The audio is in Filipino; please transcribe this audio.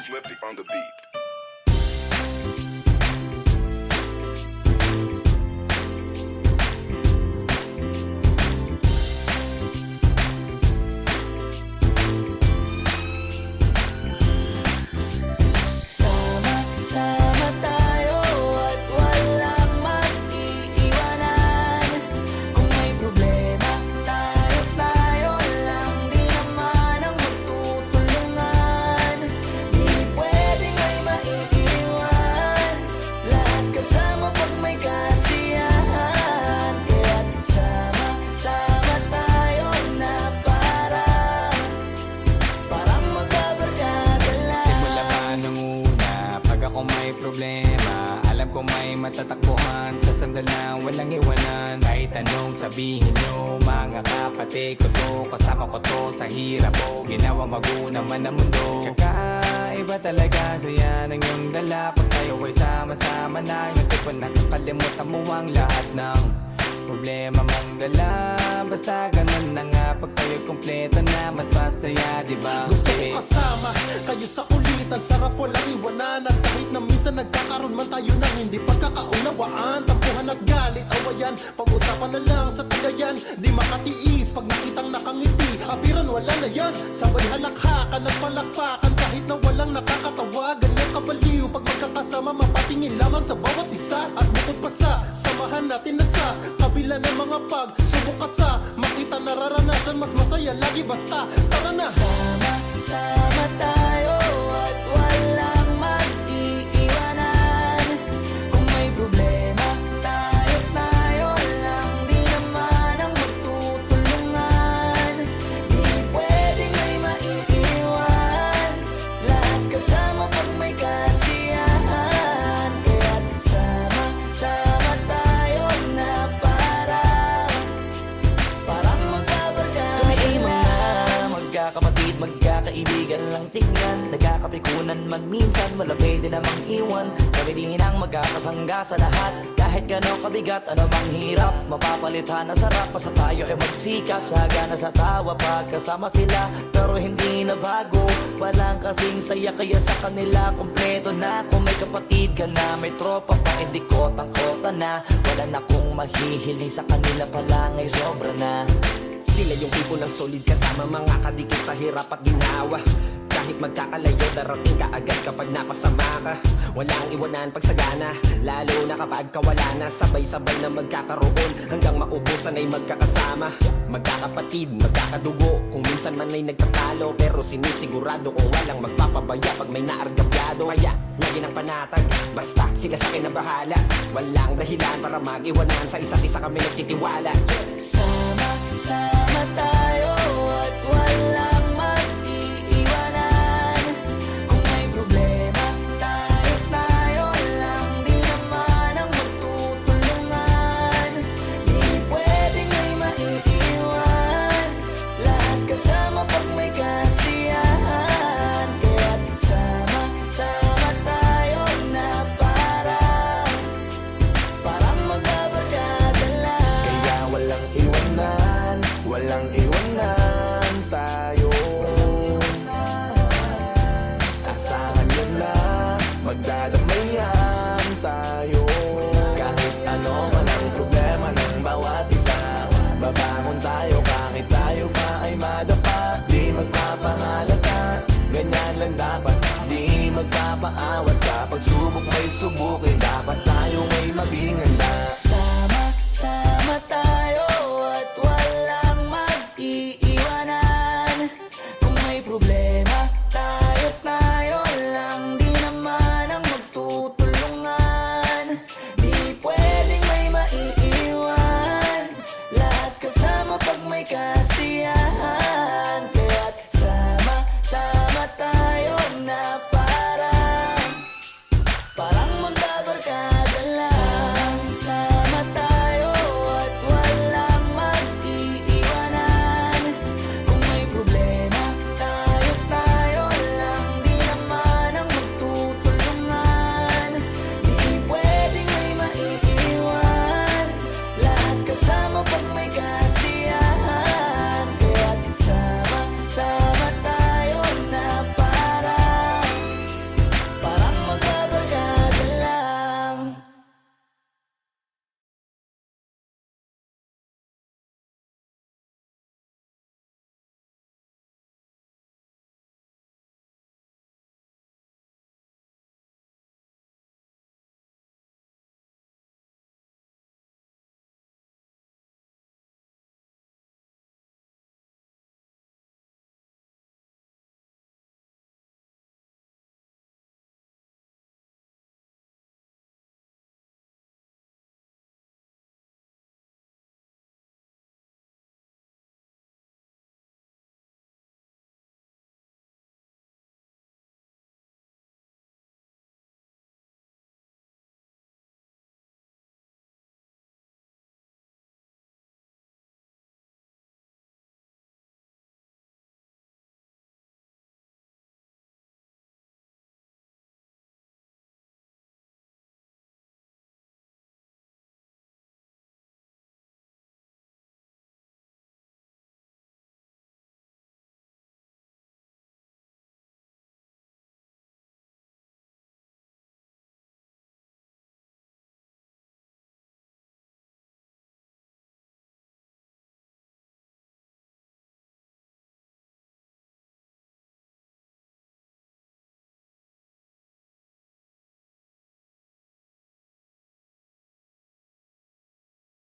Slippy on the beat. Sama tayo at walang mag-iiwanan. Kung may problema, tayo lang. Di naman ang magtutulungan. Di pwedeng may maiiwan. Lahat kasama pag may kasiyahan. Kaya't sama tayo na parang magkabarkada lang. Simula pa nung una, pag ako may problema, alam ko may matatakbuhan. Sa sandal na walang iwanan. Kahit anong sabihin nyo, mga kapatid ko to, kasama ko to sa hirap ko. Ginawa maguna man ang mundo. Tsaka iba talaga saya ng iyong dala. Pag tayo ay sama-sama na, yung tipo na kakalimutan mo ang lahat ng problema mong dala. Basta ganun na nga, pag tayo kompleto na, mas masaya, diba? Gusto ko kasama kayo sa kulitan. Sarap walang iwanan. At kahit na minsan nagkakaroon man tayo ng hindi pagkakaunawaan, tampuhan at galit, awayan, pag-usapan na lang sa tagayan. Di makatiis pag nakitang nakangiti, abiran wala na yan. Sabay halakhakan at palakpakan kahit na walang nakakatawa. Ganyan kabaliw pag magkakasama, mapatingin lamang sa bawat isa. At bukod pa sa samahan natin na sa kabila ng mga pagsubok ka sa makita nararanasan, mas masaya lagi basta tara na. Sama tayo at walang mag-iiwanan. Kung may problema, tayo lang. Di naman ang magtutulungan. Di pwedeng may maiiwan. Lahat kasama pag may kasiyahan. Kaya't sama tayo na parang magkabarkada. Kami ay mga magkakapatid, magkakaibigan lang tingnan. Nagkakapikunan man minsan, malapit din namang iwan. Kami din ang magkakasangga sa lahat. Kahit gano'ng kabigat, ano bang hirap, mapapalitan na sarap. Basta tayo ay magsikap, sagana sa tawa pagkasama sila. Pero hindi na bago, walang kasing saya. Kaya sa kanila kompleto na. Kung may kapatid ka na, may tropa pa, hindi kotang-kota na. Wala na kong mahihiling sa kanila pa lang ay sobra na. Sila yung tipo ng solid kasama, mga kadikit sa hirap at ginawa. Kahit magkakalayo, darating ka agad kapag napasama ka. Walang iwanan pag sagana, lalo na kapag kawala na. Sabay-sabay na magkakaroon, hanggang maubusan ay magkakasama. Magkakapatid, magkakadugo, kung minsan man ay nagtatalo. Pero sinisigurado kung walang magpapabaya pag may naargabyado. Kaya lagi ng panatag, basta sila sa akin na bahala. Walang dahilan para mag-iwanan, sa isa't isa kami nagtitiwala. Sama tayo at walang mag-iiwanan. Kung may problema, tayo lang. Di naman ang magtutulungan. Di pwedeng may maiiwan. Lahat kasama pag may kasiyahan. Kaya't sama tayo na parang magkabarkada lang. Kaya walang iwanan, walang iwanan tayo. Asahan nyo na, magdadamayan tayo. Kahit ano man ang problema ng bawat isa, babangon tayo kahit tayo pa ay madapa. Di magpapahalata, ganyan lang dapat. Di magpapaawat sa pagsubok may subukin. Dapat tayo may maging handa.